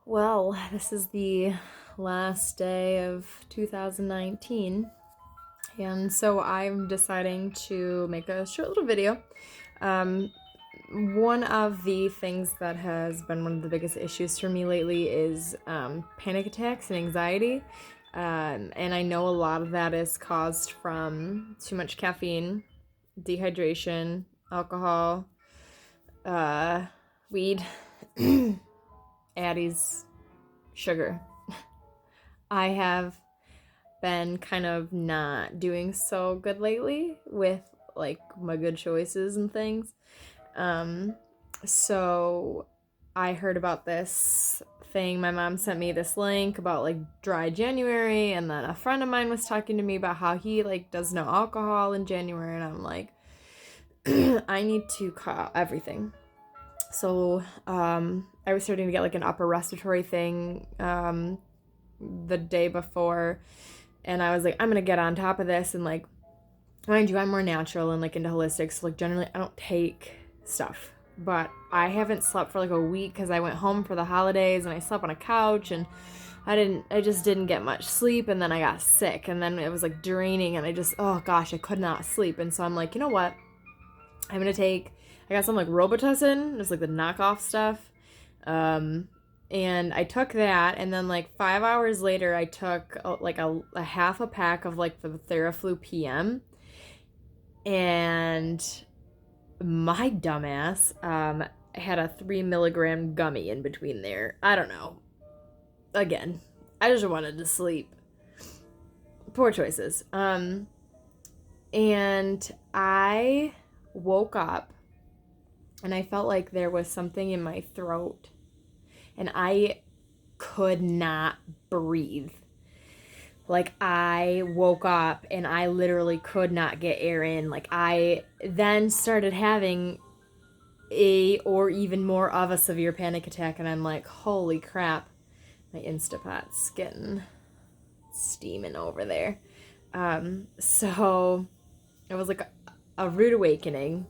Well, this is the last day of 2019, and so I'm deciding to make a short little video. Um, One of the things that has been one of the biggest issues for me lately is panic attacks and anxiety. And I know a lot of that is caused from too much caffeine, dehydration, alcohol, uh, weed, Addie's, sugar. I have been kind of not doing so good lately with like my good choices and things. Um, so I heard about this thing. My mom sent me this link about like dry January, and then a friend of mine was talking to me about how he like does no alcohol in January, and I'm like, I need to cut out everything. So I was starting to get like an upper respiratory thing the day before, and I was like, I'm gonna get on top of this. And like, mind you, I'm more natural and like into holistics, so like generally I don't take stuff, but I haven't slept for like a week because I went home for the holidays and I slept on a couch, and I just didn't get much sleep, and then I got sick, and then it was like draining, and oh gosh, I could not sleep. And so I'm like, you know what, I got some like Robitussin, it's like the knockoff stuff. um and I took that, and then like 5 hours later I took a half a pack of like the Theraflu PM, and my dumbass had a 3 milligram gummy in between there. I don't know. Again, I just wanted to sleep. Poor choices. And I woke up and I felt like there was something in my throat, and I could not breathe. Like, I woke up and I literally could not get air in. Like, I then started having a or even more of a severe panic attack, and I'm like, holy crap, my Instapot's getting steaming over there. So it was like a rude awakening.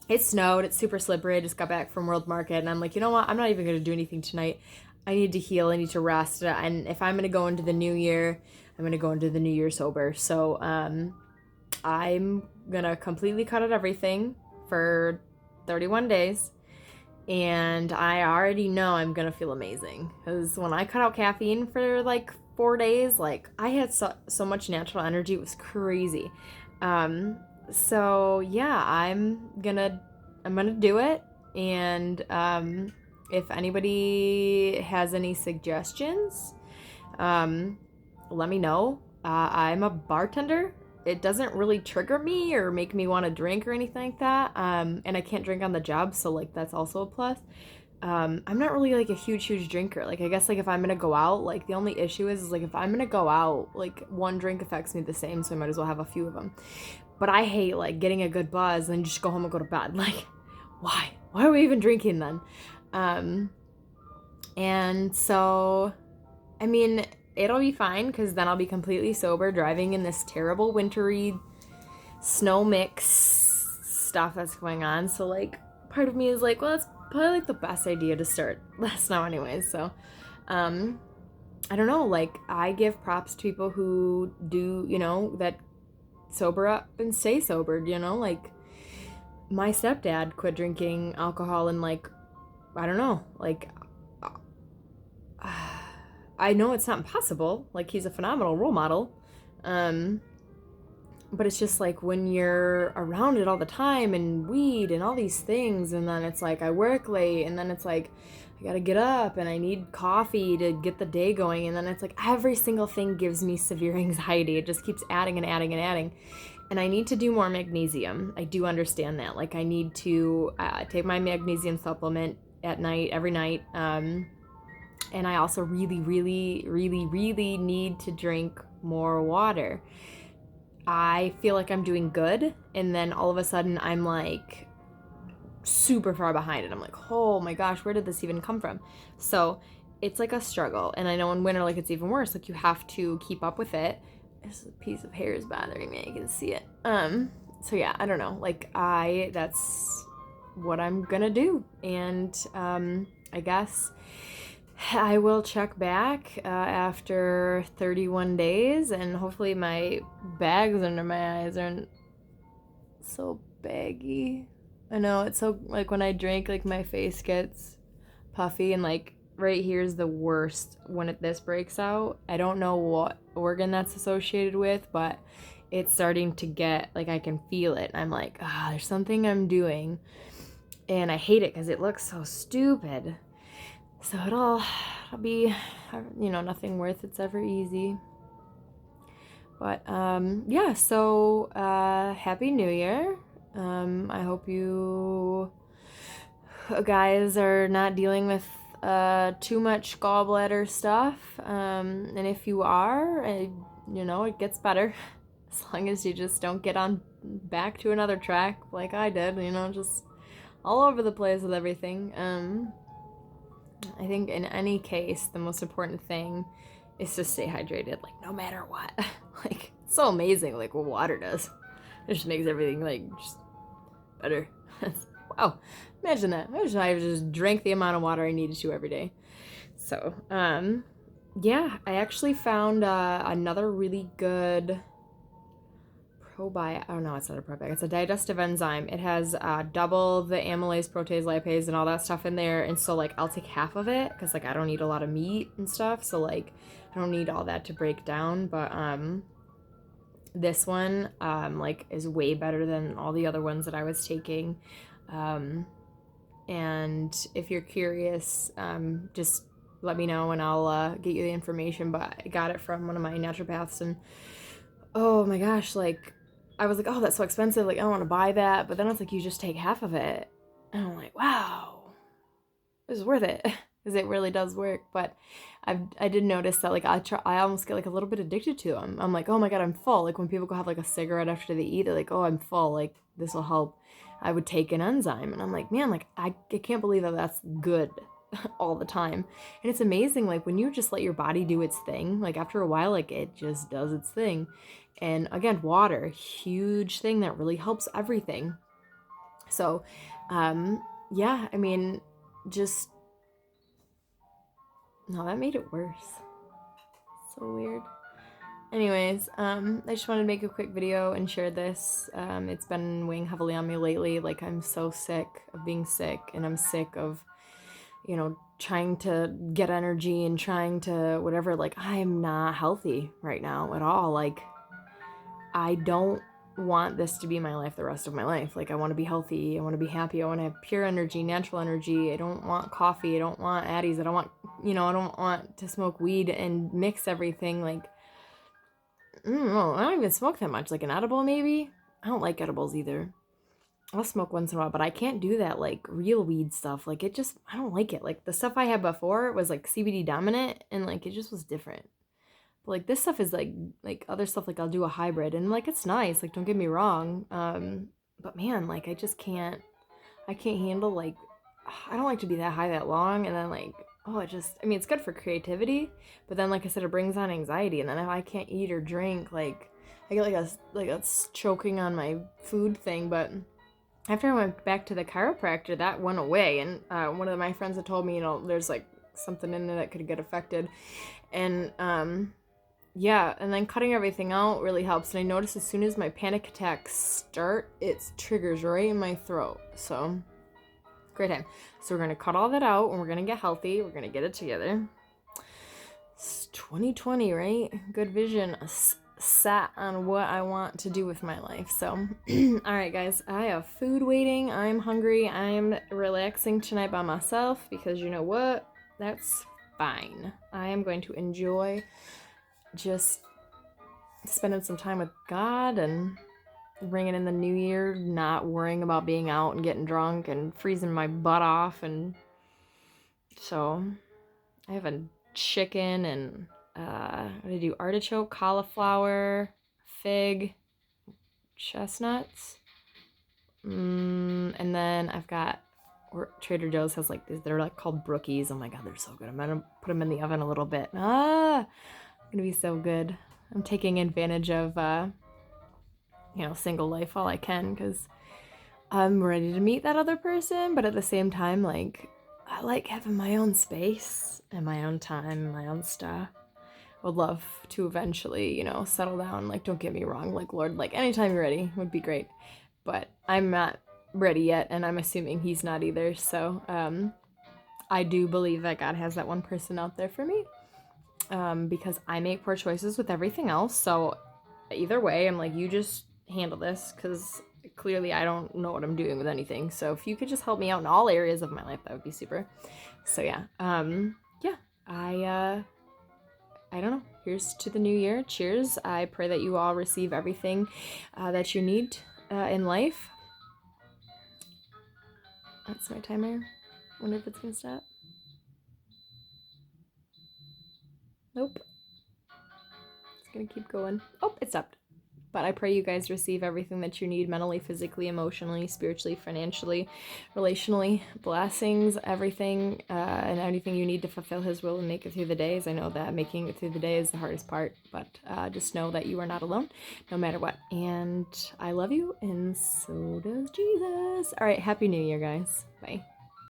It snowed, it's super slippery. I just got back from World Market, and I'm like, you know what, I'm not even gonna do anything tonight. I need to heal, I need to rest, and if I'm gonna go into the new year, I'm gonna go into the new year sober. So I'm gonna completely cut out everything for 31 days, and I already know I'm gonna feel amazing, because when I cut out caffeine for like 4 days, like I had so much natural energy, it was crazy. So yeah, I'm gonna do it, and if anybody has any suggestions, um, let me know. I'm a bartender. It doesn't really trigger me or make me want to drink or anything like that. And I can't drink on the job, so like that's also a plus. I'm not really like a huge drinker. Like, I guess like if I'm gonna go out, like the only issue is like if I'm gonna go out, like one drink affects me the same, so I might as well have a few of them. But I hate like getting a good buzz and just go home and go to bed. Like, why? Why are we even drinking then? Um, and so, I mean, it'll be fine because then I'll be completely sober driving in this terrible wintry snow mix stuff that's going on. So, like, part of me is like, well, that's probably like the best idea to start last now, anyways. So, um, I don't know. Like, I give props to people who do, that sober up and stay sobered, Like, my stepdad quit drinking alcohol and, like, I don't know, like, I know it's not impossible. Like, he's a phenomenal role model. Um, but it's just like when you're around it all the time and weed and all these things, and then it's like I work late, and then it's like I gotta get up and I need coffee to get the day going, and then it's like every single thing gives me severe anxiety. It just keeps adding and adding and adding. And I need to do more magnesium. I do understand that. Like, I need to take my magnesium supplement at night, every night. And I also really need to drink more water. I feel like I'm doing good, and then all of a sudden I'm like super far behind, and I'm like, oh my gosh, where did this even come from? So it's like a struggle, and I know in winter, like, it's even worse. Like, you have to keep up with it. This piece of hair is bothering me. I can see it. So yeah, I don't know. Like, that's what I'm gonna do, and I guess I will check back after 31 days, and hopefully my bags under my eyes aren't so baggy. I know, it's so, like, when I drink, like, my face gets puffy, and, like, right here's the worst when this breaks out. I don't know what organ that's associated with, but it's starting to get, like, I can feel it. I'm like, there's something I'm doing, and I hate it because it looks so stupid. So it'll be, nothing worth it's ever easy. But yeah, so Happy New Year. I hope you guys are not dealing with too much gallbladder stuff. And if you are, it gets better. As long as you just don't get on back to another track like I did, just all over the place with everything. I think in any case, the most important thing is to stay hydrated, like, no matter what. Like, it's so amazing, like, what water does. It just makes everything, like, just better. Wow, imagine that. Imagine I just drank the amount of water I needed to every day. So, yeah, I actually found another really good probiotic. Oh no, it's not a probiotic. It's a digestive enzyme. It has double the amylase, protease, lipase, and all that stuff in there. And so, like, I'll take half of it because, like, I don't eat a lot of meat and stuff. So, like, I don't need all that to break down. But this one, like, is way better than all the other ones that I was taking. And if you're curious, just let me know and I'll get you the information. But I got it from one of my naturopaths, and oh my gosh, like, I was like, oh, that's so expensive. Like, I don't want to buy that. But then it's like, you just take half of it. And I'm like, wow, this is worth it. Because it really does work. But I did notice that, like, I almost get, like, a little bit addicted to them. I'm like, oh my God, I'm full. Like, when people go have, like, a cigarette after they eat, they're like, oh, I'm full. Like, this will help. I would take an enzyme. And I'm like, man, like, I can't believe that that's good all the time. And it's amazing, like, when you just let your body do its thing, like, after a while, like, it just does its thing. And again, water, huge thing that really helps everything. So, yeah, I mean, just, no, that made it worse. So weird. Anyways, I just wanted to make a quick video and share this. It's been weighing heavily on me lately. Like, I'm so sick of being sick, and I'm sick of, trying to get energy and trying to whatever. Like, I am not healthy right now at all. Like, I don't want this to be my life the rest of my life. Like, I want to be healthy. I want to be happy. I want to have pure energy, natural energy. I don't want coffee. I don't want Addies. I don't want, I don't want to smoke weed and mix everything. Like, I don't know. I don't even smoke that much. Like, an edible, maybe? I don't like edibles either. I'll smoke once in a while, but I can't do that, like, real weed stuff. Like, it just, I don't like it. Like, the stuff I had before was, like, CBD dominant, and, like, it just was different. But, like, this stuff is, like other stuff, like, I'll do a hybrid, and, like, it's nice. Like, don't get me wrong. But, man, like, I just can't, I can't handle, like, I don't like to be that high that long, and then, like, it's good for creativity, but then, like I said, it brings on anxiety, and then if I can't eat or drink, like, I get, like a choking on my food thing. But after I went back to the chiropractor, that went away, and one of my friends had told me, there's, like, something in there that could get affected, and, yeah, and then cutting everything out really helps. And I notice as soon as my panic attacks start, it triggers right in my throat. So, great time. So we're going to cut all that out, and we're going to get healthy. We're going to get it together. It's 2020, right? Good vision set on what I want to do with my life. So, all right, guys, I have food waiting. I'm hungry. I'm relaxing tonight by myself because you know what? That's fine. I am going to enjoy just spending some time with God and bringing in the new year, not worrying about being out and getting drunk and freezing my butt off. And so I have a chicken and what did I do? Artichoke, cauliflower, fig, chestnuts, and then I've got, Trader Joe's has, like, they're, like, called Brookies. Oh my God, they're so good. I'm gonna put them in the oven a little bit. Gonna be so good. I'm taking advantage of single life while I can, because I'm ready to meet that other person, but at the same time, like, I like having my own space and my own time and my own stuff. Would love to eventually, settle down. Like, don't get me wrong. Like, Lord, like, anytime you're ready would be great. But I'm not ready yet, and I'm assuming he's not either. So, I do believe that God has that one person out there for me. Because I make poor choices with everything else. So, either way, I'm like, you just handle this, because clearly I don't know what I'm doing with anything. So, if you could just help me out in all areas of my life, that would be super. So, yeah. Yeah. I don't know. Here's to the new year. Cheers. I pray that you all receive everything that you need in life. That's my timer. Wonder if it's gonna stop. Nope. It's gonna keep going. Oh, it stopped. But I pray you guys receive everything that you need mentally, physically, emotionally, spiritually, financially, relationally, blessings, everything, and anything you need to fulfill His will and make it through the days. I know that making it through the day is the hardest part, but just know that you are not alone, no matter what. And I love you, and so does Jesus. All right, Happy New Year, guys. Bye.